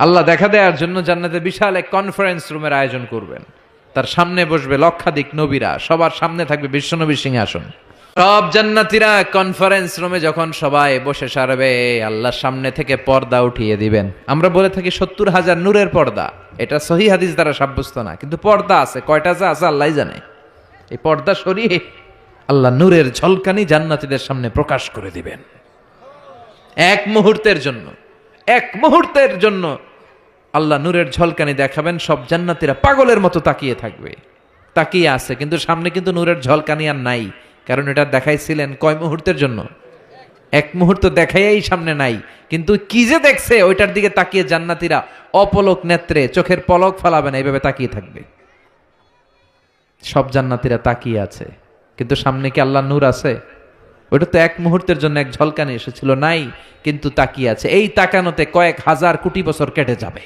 আল্লাহ দেখা দেওয়ার জন্য জান্নাতে বিশাল এক কনফারেন্স রুমের আয়োজন করবেন। তার সামনে বসবে লক্ষাধিক নবীরা, সবার সামনে থাকবে বিশ্বনবীর সিংহাসন। সব জান্নাতীরা কনফারেন্স রুমে যখন সবাই বসে সারবে, আল্লাহর সামনে থেকে পর্দা উঠিয়ে দিবেন। আমরা বলে থাকি 70,000 নূরের পর্দা, এটা সহিহ হাদিস দ্বারা সাব্যস্ত না, কিন্তু পর্দা আছে। কয়টা যে আছে আল্লাহই জানে। এই পর্দা সরিয়ে আল্লাহ নূরের ঝলকানি জান্নাতীদের সামনে প্রকাশ করে দিবেন। এক মুহূর্তের জন্য আল্লাহ নূরের ঝলকানি দেখাবেন। সব জান্নাতীরা পাগলের মতো তাকিয়ে থাকবে, তাকিয়ে আছে, কিন্তু সামনে কিন্তু নূরের ঝলকানি আর নাই। কারণ এটা দেখাইছিলেন কয় মুহূর্তের জন্য? এক মুহূর্ত দেখাইয়াই সামনে নাই, কিন্তু কি যে দেখছে ওইটার দিকে তাকিয়ে জান্নাতীরা অপলক নেত্রে, চোখের পলক ফেলাবে না, এইভাবে তাকিয়ে থাকবে। সব জান্নাতীরা তাকিয়ে আছে, কিন্তু সামনে কি আল্লাহ নূর আছে? ওটা তো এক মুহূর্তের জন্য এক ঝলকানি এসেছিল, নাই, কিন্তু তাকিয়ে আছে। এই তাকানোতে কয়েক হাজার কোটি বছর কেটে যাবে।